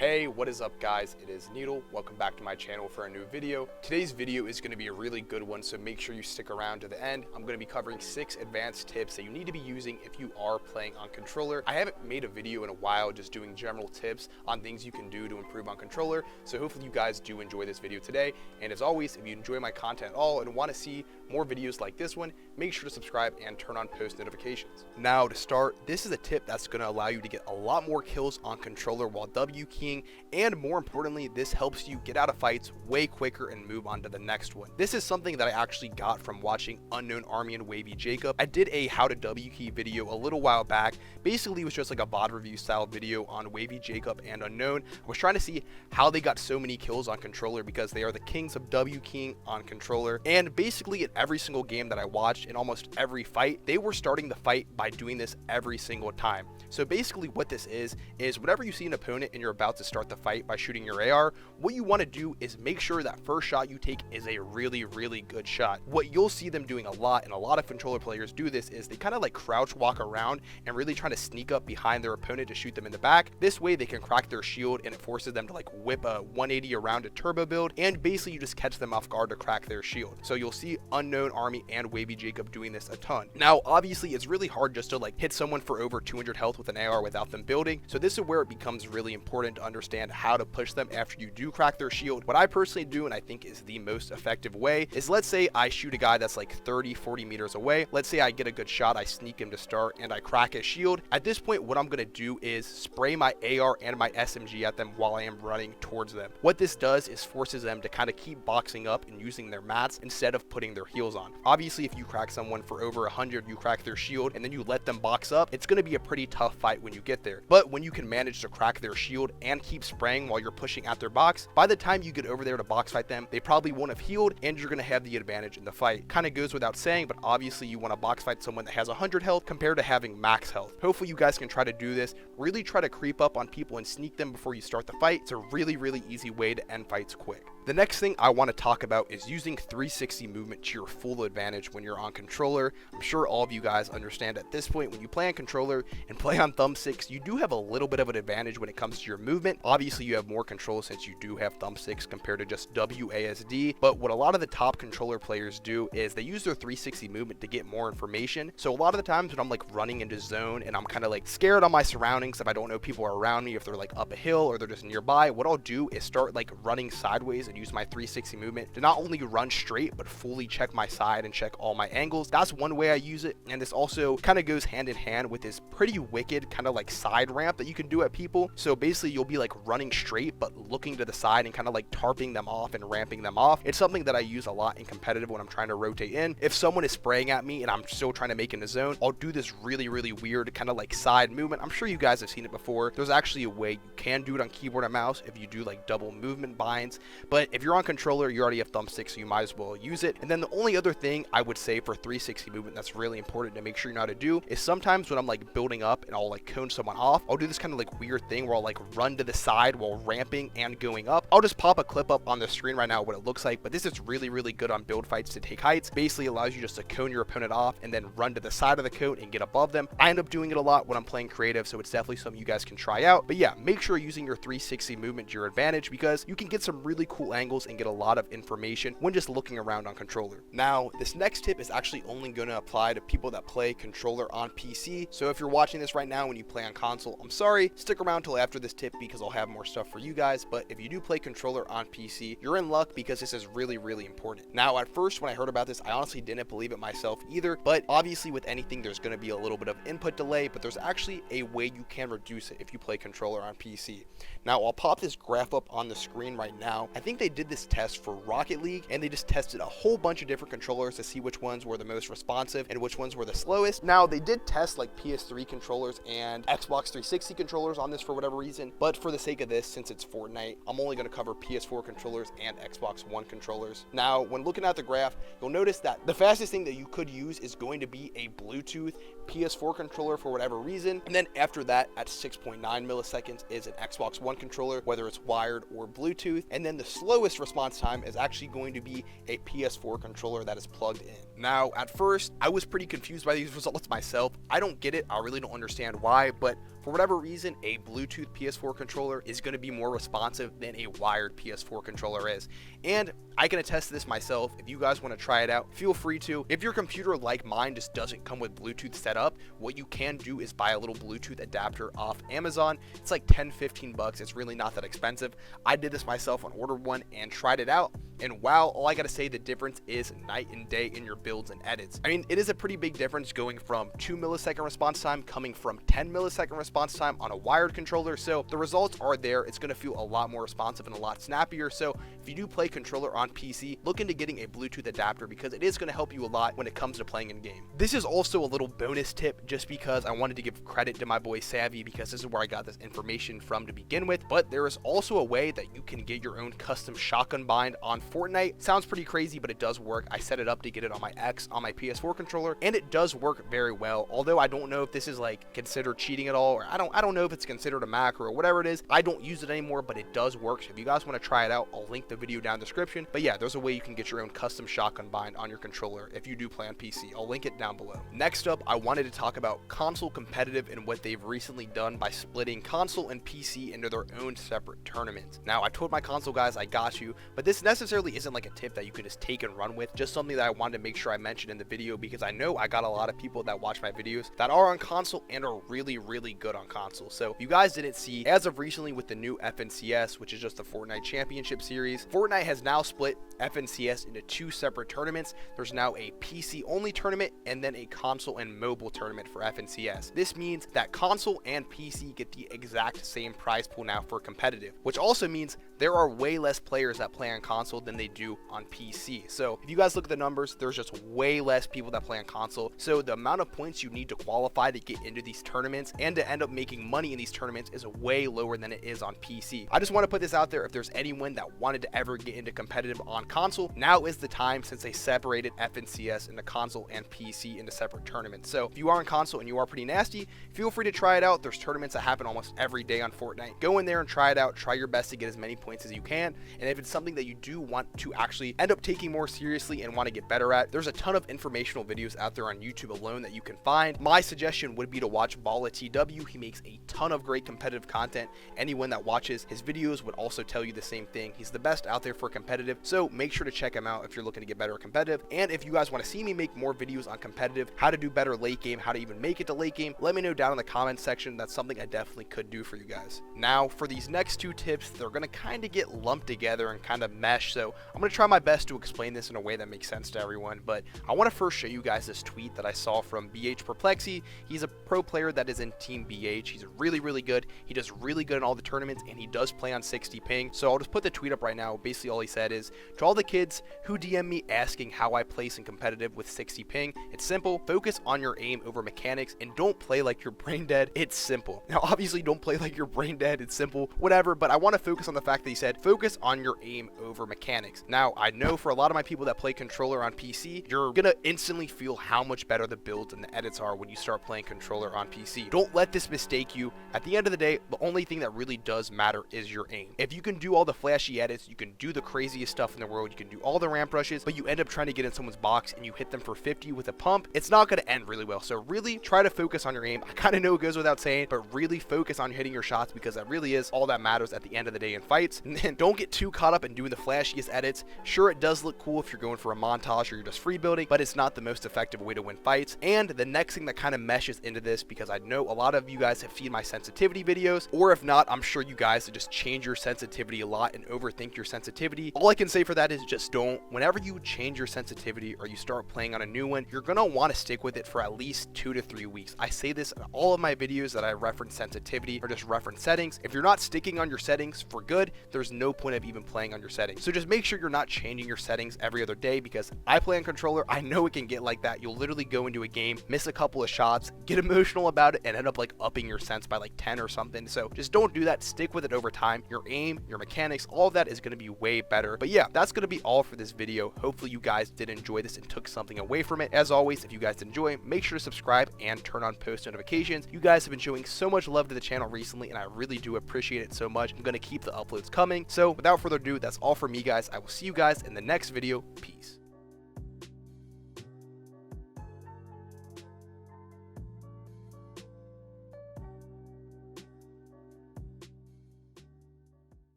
Hey, what is up guys? It is Needle. Welcome back to my channel for a new video. Today's video is going to be a really good one, so make sure you stick around to the end. I'm going to be covering 6 advanced tips that you need to be using if you are playing on controller. I haven't made a video in a while just doing general tips on things you can do to improve on controller, so hopefully you guys do enjoy this video today. And as always, if you enjoy my content at all and want to see more videos like this one, make sure to subscribe and turn on post notifications. Now to start, this is a tip that's going to allow you to get a lot more kills on controller while W keying, and more importantly, this helps you get out of fights way quicker and move on to the next one. This is something that I actually got from watching Unknown Army and Wavy Jacob. I did a how to W key video a little while back. Basically, it was just like a VOD review style video on Wavy Jacob and Unknown. I was trying to see how they got so many kills on controller because they are the kings of W keying on controller. And basically in every single game that I watched, in almost every fight, they were starting the fight by doing this every single time. So basically what this is whenever you see an opponent and you're about to start the fight by shooting your AR, what you want to do is make sure that first shot you take is a really good shot. What you'll see them doing a lot, and a lot of controller players do this, is they kind of like crouch walk around and really try to sneak up behind their opponent to shoot them in the back. This way they can crack their shield and it forces them to like whip a 180 around a turbo build, and basically you just catch them off guard to crack their shield. So you'll see Unknown Army and Wavy Jacob doing this a ton. Now obviously it's really hard just to like hit someone for over 200 health with an AR without them building, so this is where it becomes really important to understand how to push them after you do crack their shield. What I personally do, and I think is the most effective way, is let's say I shoot a guy that's like 30-40 meters away. Let's say I get a good shot, I sneak him to start, and I crack his shield. At this point, what I'm going to do is spray my AR and my SMG at them while I am running towards them. What this does is forces them to kind of keep boxing up and using their mats instead of putting their heals on. Obviously, if you crack someone for over 100, you crack their shield, and then you let them box up, it's going to be a pretty tough fight when you get there. But when you can manage to crack their shield and keep spraying while you're pushing at their box, by the time you get over there to box fight them, they probably won't have healed and you're going to have the advantage in the fight. Kind of goes without saying, but obviously you want to box fight someone that has 100 health compared to having max health. Hopefully you guys can try to do this. Really try to creep up on people and sneak them before you start the fight. It's a really easy way to end fights quick. The next thing I want to talk about is using 360 movement to your full advantage when you're on controller. I'm sure all of you guys understand at this point, when you play on controller and play on thumbsticks, you do have a little bit of an advantage when it comes to your movement. Obviously you have more control since you do have thumbsticks compared to just WASD, but what a lot of the top controller players do is they use their 360 movement to get more information. So a lot of the times when I'm like running into zone and I'm kind of like scared on my surroundings, if I don't know people are around me, if they're like up a hill or they're just nearby, what I'll do is start like running sideways and use my 360 movement to not only run straight but fully check my side and check all my angles. That's one way I use it, and this also kind of goes hand in hand with this pretty wicked kind of like side ramp that you can do at people. So basically you'll be like running straight but looking to the side and kind of like tarping them off and ramping them off. It's something that I use a lot in competitive when I'm trying to rotate in. If someone is spraying at me and I'm still trying to make in the zone, I'll do this really weird kind of like side movement. I'm sure you guys have seen it before. There's actually a way you can do it on keyboard and mouse if you do like double movement binds, but if you're on controller, you already have thumbsticks, so you might as well use it. And then the only other thing I would say for 360 movement that's really important to make sure you know how to do is sometimes when I'm like building up and I'll like cone someone off, I'll do this kind of like weird thing where I'll like run to the side while ramping and going up. I'll just pop a clip up on the screen right now what it looks like, but this is really good on build fights to take heights. Basically allows you just to cone your opponent off and then run to the side of the cone and get above them. I end up doing it a lot when I'm playing creative, so it's definitely something you guys can try out. But yeah, make sure using your 360 movement to your advantage because you can get some really cool angles and get a lot of information when just looking around on controller. Now, this next tip is actually only going to apply to people that play controller on PC. So if you're watching this right now when you play on console, I'm sorry, stick around till after this tip because I'll have more stuff for you guys. But if you do play controller on PC, you're in luck because this is really important. Now, at first when I heard about this, I honestly didn't believe it myself either, but obviously with anything there's going to be a little bit of input delay, but there's actually a way you can reduce it if you play controller on PC. Now, I'll pop this graph up on the screen right now. I think they did this test for Rocket League and they just tested a whole bunch of different controllers to see which ones were the most responsive and which ones were the slowest. Now, they did test like PS3 controllers and Xbox 360 controllers on this for whatever reason, but for the sake of this, since it's Fortnite, I'm only going to cover PS4 controllers and Xbox One controllers. Now, when looking at the graph, you'll notice that the fastest thing that you could use is going to be a Bluetooth PS4 controller for whatever reason, and then after that at 6.9 milliseconds is an Xbox One controller, whether it's wired or Bluetooth, and then the slowest response time is actually going to be a PS4 controller that is plugged in. Now, at first, I was pretty confused by these results myself. I don't get it. I really don't understand why, but for whatever reason, a Bluetooth PS4 controller is going to be more responsive than a wired PS4 controller is. And I can attest to this myself. If you guys want to try it out, feel free to. If your computer like mine just doesn't come with Bluetooth set up, what you can do is buy a little Bluetooth adapter off Amazon. It's like 10-15 bucks. It's really not that expensive. I did this myself and ordered one and tried it out. And wow, all I gotta say, the difference is night and day in your builds and edits. I mean, it is a pretty big difference going from 2 millisecond response time coming from 10 millisecond response time on a wired controller. So the results are there. It's gonna feel a lot more responsive and a lot snappier. So if you do play controller on PC, look into getting a Bluetooth adapter because it is gonna help you a lot when it comes to playing in game. This is also a little bonus tip just because I wanted to give credit to my boy Savvy because this is where I got this information from to begin with. But there is also a way that you can get your own custom shotgun bind on Fortnite. Sounds pretty crazy, but it does work. I set it up to get it on my X on my PS4 controller, and it does work very well. Although I don't know if this is like considered cheating at all, or I don't know if it's considered a macro or whatever it is. I don't use it anymore, but it does work. So if you guys want to try it out, I'll link the video down in the description. But yeah, there's a way you can get your own custom shotgun bind on your controller if you do play on PC. I'll link it down below. Next up, I wanted to talk about console competitive and what they've recently done by splitting console and PC into their own separate tournaments. Now, I told my console guys I got you, but this necessarily isn't like a tip that you can just take and run with, just something that I wanted to make sure I mentioned in the video because I know I got a lot of people that watch my videos that are on console and are really good on console. So if you guys didn't see, as of recently with the new FNCS, which is just the Fortnite Championship Series, Fortnite has now split FNCS into 2 separate tournaments. There's now a PC only tournament and then a console and mobile tournament for FNCS. This means that console and PC get the exact same prize pool now for competitive, which also means there are way less players that play on console than they do on PC. So if you guys look at the numbers, there's just way less people that play on console. So the amount of points you need to qualify to get into these tournaments and to end up making money in these tournaments is way lower than it is on PC. I just want to put this out there. If there's anyone that wanted to ever get into competitive on console, now is the time, since they separated FNCS into console and PC into separate tournaments. So if you are on console and you are pretty nasty, feel free to try it out. There's tournaments that happen almost every day on Fortnite. Go in there and try it out. Try your best to get as many points as you can. And if it's something that you do want to actually end up taking more seriously and want to get better at, there's a ton of informational videos out there on YouTube alone that you can find. My suggestion would be to watch Balla TW. He makes a ton of great competitive content. Anyone that watches his videos would also tell you the same thing. He's the best out there for competitive, so make sure to check him out if you're looking to get better at competitive. And if you guys want to see me make more videos on competitive, how to do better late game, how to even make it to late game, let me know down in the comments section. That's something I definitely could do for you guys. Now for these next 2 tips, they're going to kind of get lumped together and kind of mesh, so I'm going to try my best to explain this in a way that makes sense to everyone. But I want to first show you guys this tweet that I saw from BH Perplexy. He's a pro player that is in Team BH. He's really good. He does really good in all the tournaments, and he does play on 60 ping. So I'll just put the tweet up right now. Basically all he said is, to all the kids who DM me asking how I place in competitive with 60 ping, it's simple. Focus on your aim over mechanics and don't play like you're brain dead. It's simple. Now obviously don't play like you're brain dead. It's simple, whatever, but I want to focus on the fact that he said focus on your aim over mechanics. Now I know for a lot of my people that play controller on PC, you're gonna instantly feel how much better the builds and the edits are when you start playing controller on PC. Don't let this mistake you. At the end of the day, the only thing that really does matter is your aim. If you can do all the flashy edits, you can do the craziest stuff in the world, you can do all the ramp rushes, but you end up trying to get in someone's box and you hit them for 50 with a pump, it's not going to end really well. So really try to focus on your aim. I kind of know it goes without saying, but really focus on hitting your shots because that really is all that matters at the end of the day in fights. And then don't get too caught up in doing the flashiest edits. Sure, it does look cool if you're going for a montage or you're just free building, but it's not the most effective way to win fights. And the next thing that kind of meshes into this, because I know a lot of you guys have seen my sensitivity videos, or if not, I'm sure you guys just change your sensitivity a lot and overthink your sensitivity. All I can say for that is just don't. Whenever you change your sensitivity or you start playing on a new one, you're gonna want to stick with it for at least 2 to 3 weeks. I say this in all of my videos that I reference sensitivity or just reference settings. If you're not sticking on your settings for good, there's no point of even playing on your settings. So just make sure you're not changing your settings every other day, because I play on controller. I know it can get like that. You'll literally go into a game, miss a couple of shots, get emotional about it, and end up like upping your sense by like 10 or something. So just don't do that. Stick with it over time. Your aim, your mechanics, all of that is going to be way better. But yeah, that's going to be all for this video. Hopefully you guys did enjoy this and took something away from it. As always, if you guys did enjoy, make sure to subscribe and turn on post notifications. You guys have been showing so much love to the channel recently, and I really do appreciate it so much. I'm going to keep the uploads coming. So without further ado, that's all for me, guys. I will see you guys in the next video. Peace.